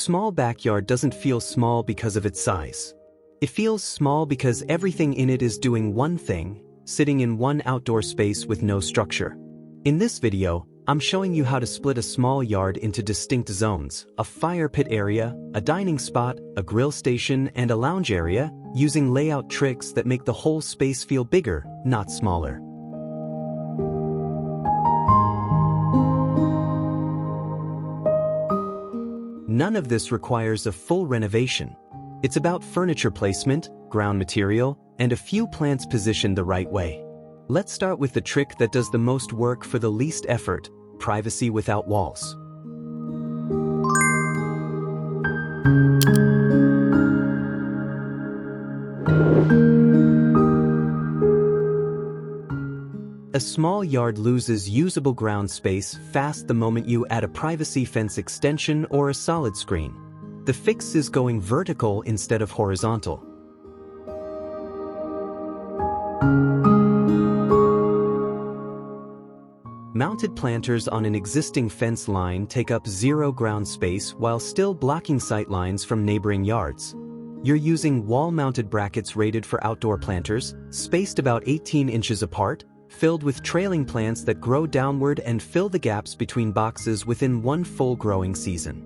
small backyard doesn't feel small because of its size. It feels small because everything in it is doing one thing, sitting in one outdoor space with no structure. In this video, I'm showing you how to split a small yard into distinct zones: a fire pit area, a dining spot, a grill station, and a lounge area, using layout tricks that make the whole space feel bigger, not smaller. None of this requires a full renovation. It's about furniture placement, ground material, and a few plants positioned the right way. Let's start with the trick that does the most work for the least effort: privacy without walls. A small yard loses usable ground space fast the moment you add a privacy fence extension or a solid screen. The fix is going vertical instead of horizontal. Mounted planters on an existing fence line take up zero ground space while still blocking sight lines from neighboring yards. You're using wall-mounted brackets rated for outdoor planters, spaced about 18 inches apart, filled with trailing plants that grow downward and fill the gaps between boxes within one full growing season.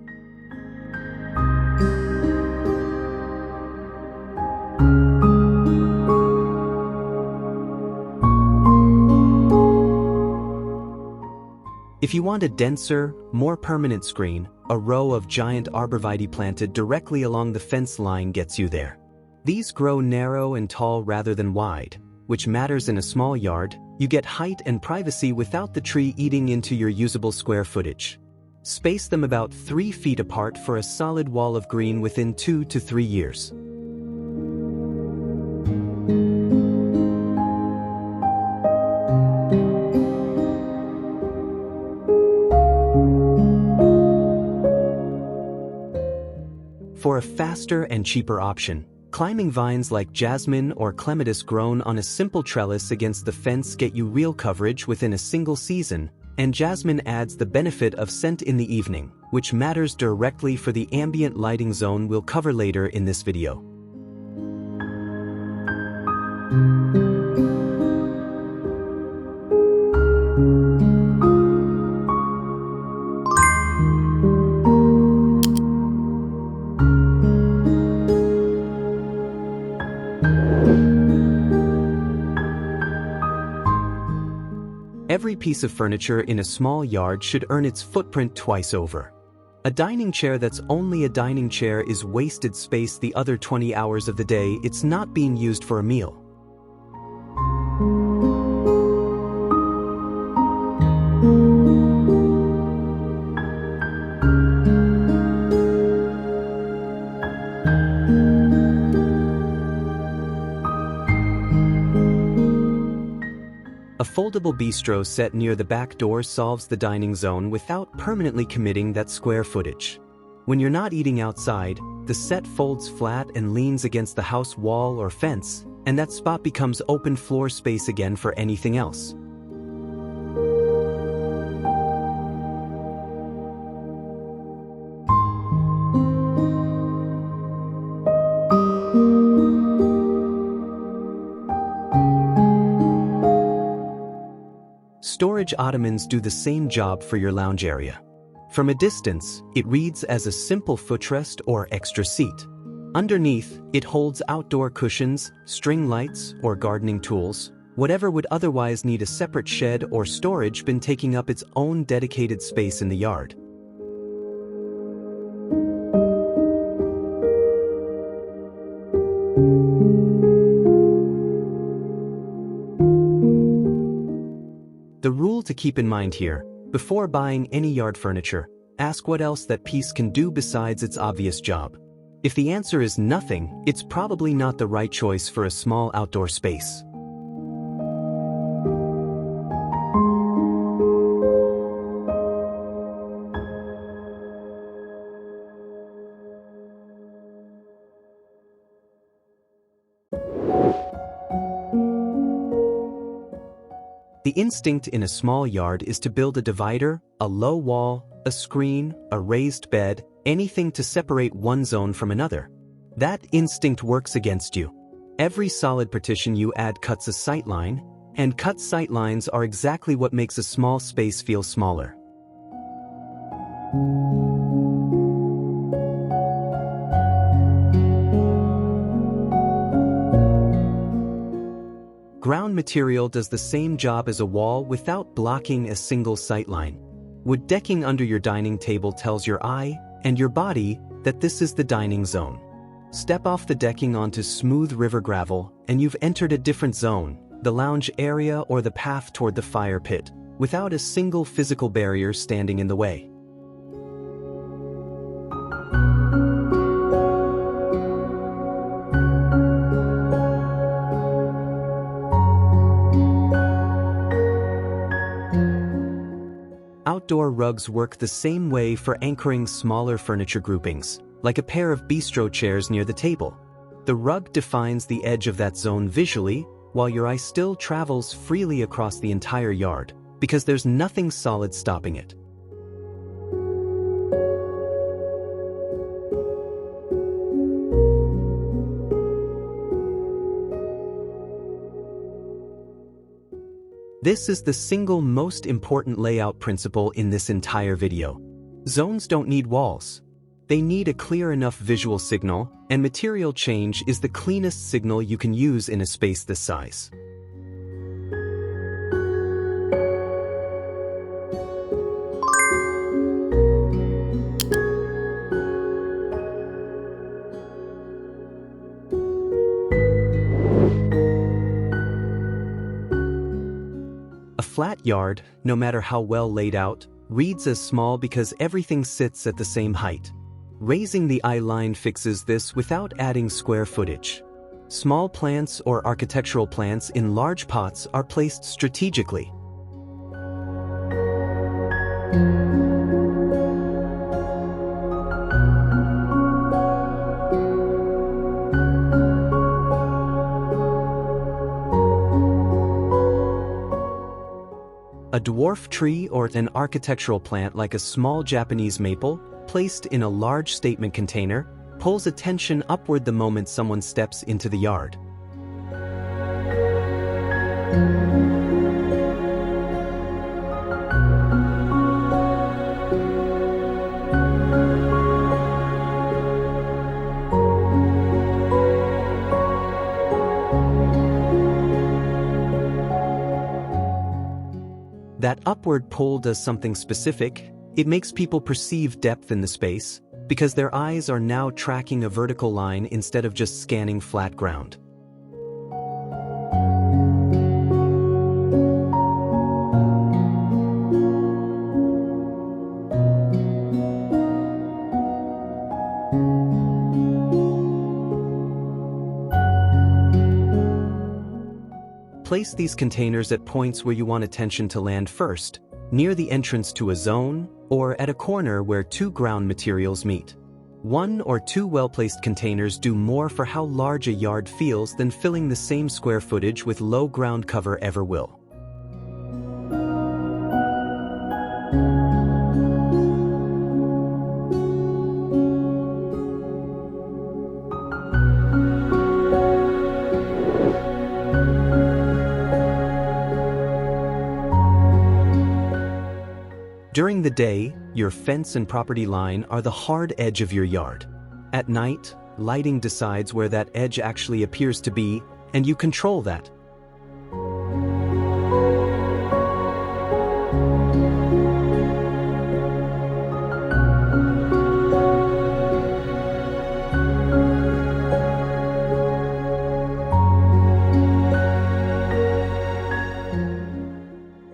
If you want a denser, more permanent screen, a row of giant Arborvitae planted directly along the fence line gets you there. These grow narrow and tall rather than wide, which matters in a small yard. You get height and privacy without the tree eating into your usable square footage. Space them about 3 feet apart for a solid wall of green within 2 to 3 years. For a faster and cheaper option, climbing vines like jasmine or clematis grown on a simple trellis against the fence get you real coverage within a single season, and jasmine adds the benefit of scent in the evening, which matters directly for the ambient lighting zone we'll cover later in this video. Every piece of furniture in a small yard should earn its footprint twice over. A dining chair that's only a dining chair is wasted space the other 20 hours of the day it's not being used for a meal. A foldable bistro set near the back door solves the dining zone without permanently committing that square footage. When you're not eating outside, the set folds flat and leans against the house wall or fence, and that spot becomes open floor space again for anything else. Storage ottomans do the same job for your lounge area. From a distance, it reads as a simple footrest or extra seat. Underneath, it holds outdoor cushions, string lights, or gardening tools. Whatever would otherwise need a separate shed or storage bin taking up its own dedicated space in the yard. The rule to keep in mind here: before buying any yard furniture, ask what else that piece can do besides its obvious job. If the answer is nothing, it's probably not the right choice for a small outdoor space. The instinct in a small yard is to build a divider, a low wall, A screen, a raised bed, anything to separate one zone from another. That instinct works against you. Every solid partition you add cuts a sightline, and cut sightlines are exactly what makes a small space feel smaller. Ground material does the same job as a wall without blocking a single sightline. Wood decking under your dining table tells your eye and your body that this is the dining zone. Step off the decking onto smooth river gravel and you've entered a different zone, the lounge area or the path toward the fire pit, without a single physical barrier standing in the way. Outdoor rugs work the same way for anchoring smaller furniture groupings, like a pair of bistro chairs near the table. The rug defines the edge of that zone visually, while your eye still travels freely across the entire yard, because there's nothing solid stopping it. This is the single most important layout principle in this entire video. Zones don't need walls. They need a clear enough visual signal, and material change is the cleanest signal you can use in a space this size. A flat yard, no matter how well laid out, reads as small because everything sits at the same height. Raising the eye line fixes this without adding square footage. Small plants or architectural plants in large pots are placed strategically. A dwarf tree or an architectural plant like a small Japanese maple, placed in a large statement container, pulls attention upward the moment someone steps into the yard. That upward pull does something specific. It makes people perceive depth in the space, because their eyes are now tracking a vertical line instead of just scanning flat ground. Place these containers at points where you want attention to land first, near the entrance to a zone, or at a corner where two ground materials meet. One or two well-placed containers do more for how large a yard feels than filling the same square footage with low ground cover ever will. During the day, your fence and property line are the hard edge of your yard. At night, lighting decides where that edge actually appears to be, and you control that.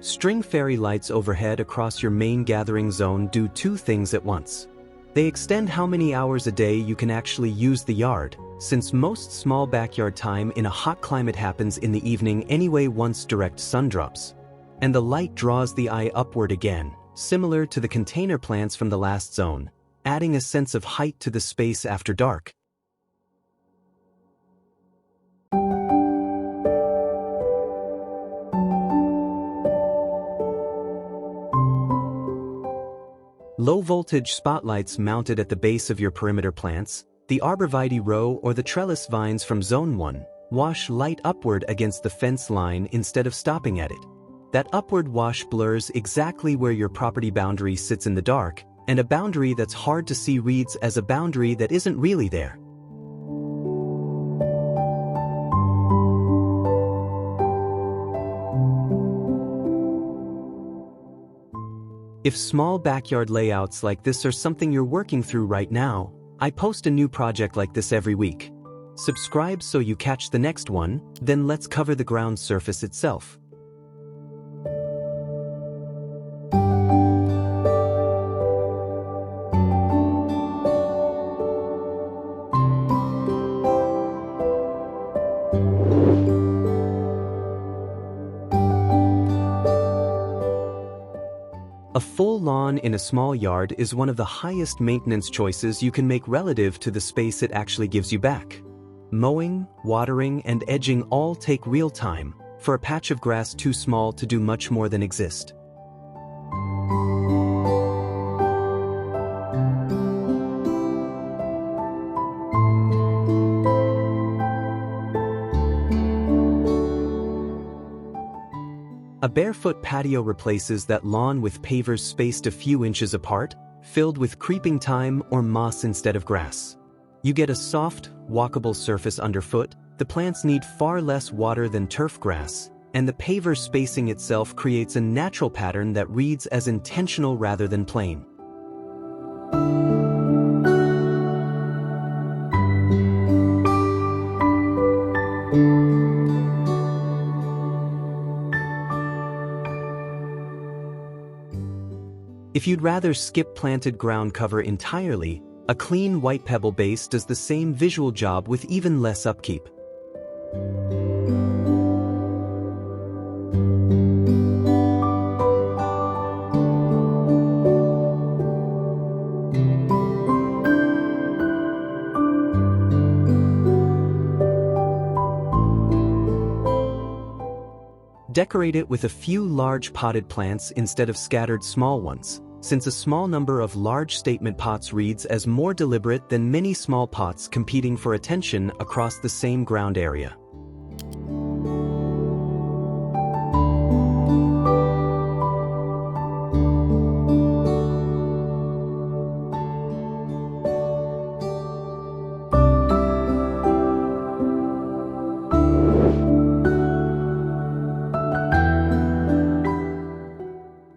String fairy lights overhead across your main gathering zone do two things at once. They extend how many hours a day you can actually use the yard, since most small backyard time in a hot climate happens in the evening anyway once direct sun drops. And the light draws the eye upward again, similar to the container plants from the last zone, adding a sense of height to the space after dark. Low-voltage spotlights mounted at the base of your perimeter plants, the Arborvitae row or the trellis vines from Zone 1, wash light upward against the fence line instead of stopping at it. That upward wash blurs exactly where your property boundary sits in the dark, and a boundary that's hard to see reads as a boundary that isn't really there. If small backyard layouts like this are something you're working through right now, I post a new project like this every week. Subscribe so you catch the next one, then let's cover the ground surface itself. A full lawn in a small yard is one of the highest maintenance choices you can make relative to the space it actually gives you back. Mowing, watering, and edging all take real time, for a patch of grass too small to do much more than exist. A barefoot patio replaces that lawn with pavers spaced a few inches apart, filled with creeping thyme or moss instead of grass. You get a soft, walkable surface underfoot, the plants need far less water than turf grass, and the paver spacing itself creates a natural pattern that reads as intentional rather than plain. If you'd rather skip planted ground cover entirely, a clean white pebble base does the same visual job with even less upkeep. Decorate it with a few large potted plants instead of scattered small ones, since a small number of large statement pots reads as more deliberate than many small pots competing for attention across the same ground area.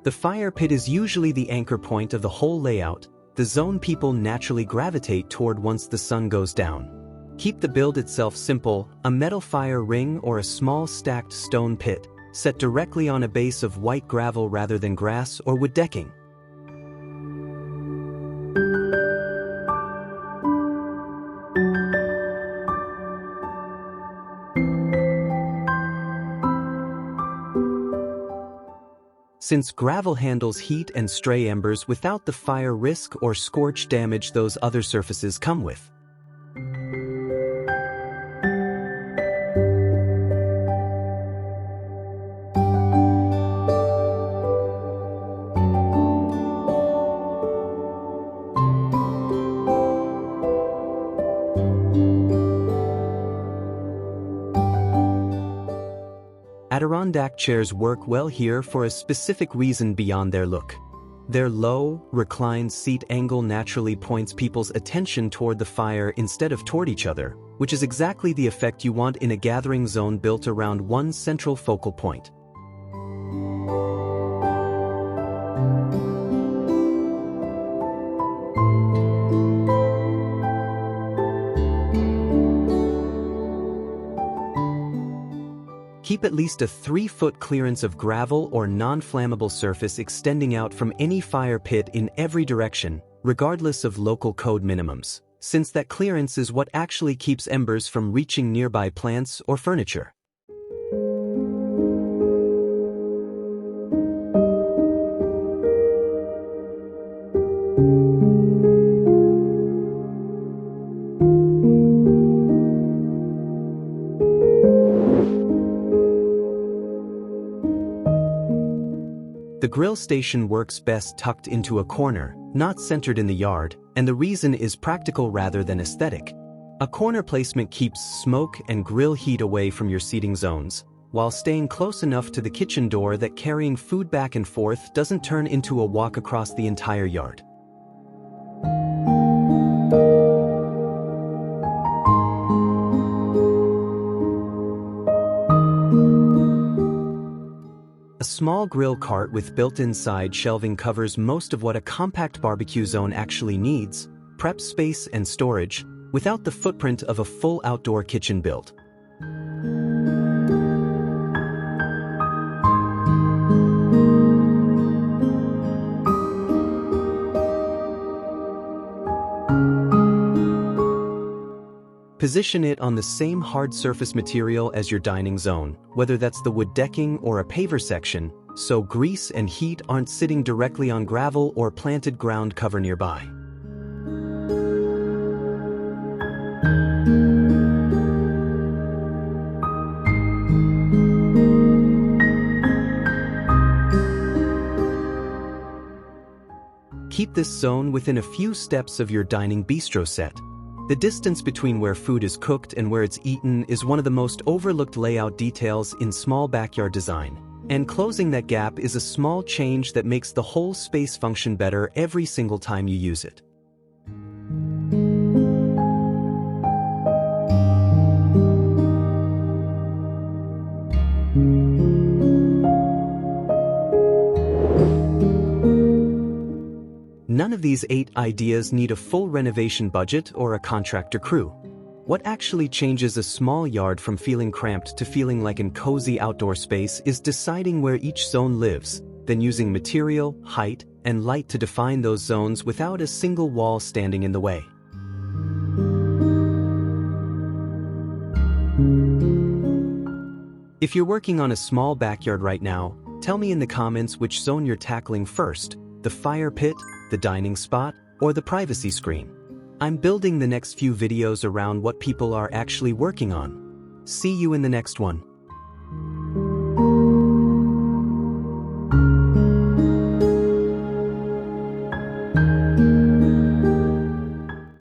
The fire pit is usually the anchor point of the whole layout, the zone people naturally gravitate toward once the sun goes down. Keep the build itself simple, a metal fire ring or a small stacked stone pit, set directly on a base of white gravel rather than grass or wood decking. Since gravel handles heat and stray embers without the fire risk or scorch damage those other surfaces come with. Adirondack chairs work well here for a specific reason beyond their look. Their low, reclined seat angle naturally points people's attention toward the fire instead of toward each other, which is exactly the effect you want in a gathering zone built around one central focal point. Keep at least a 3-foot clearance of gravel or non-flammable surface extending out from any fire pit in every direction, regardless of local code minimums, since that clearance is what actually keeps embers from reaching nearby plants or furniture. The grill station works best tucked into a corner, not centered in the yard, and the reason is practical rather than aesthetic. A corner placement keeps smoke and grill heat away from your seating zones, while staying close enough to the kitchen door that carrying food back and forth doesn't turn into a walk across the entire yard. A small grill cart with built-in side shelving covers most of what a compact barbecue zone actually needs: prep space and storage, without the footprint of a full outdoor kitchen build. Position it on the same hard surface material as your dining zone, whether that's the wood decking or a paver section, so grease and heat aren't sitting directly on gravel or planted ground cover nearby. Keep this zone within a few steps of your dining bistro set. The distance between where food is cooked and where it's eaten is one of the most overlooked layout details in small backyard design, and closing that gap is a small change that makes the whole space function better every single time you use it. None of these 8 ideas need a full renovation budget or a contractor crew. What actually changes a small yard from feeling cramped to feeling like a cozy outdoor space is deciding where each zone lives, then using material, height, and light to define those zones without a single wall standing in the way. If you're working on a small backyard right now, tell me in the comments which zone you're tackling first: the fire pit, the dining spot, or the privacy screen. I'm building the next few videos around what people are actually working on. See you in the next one.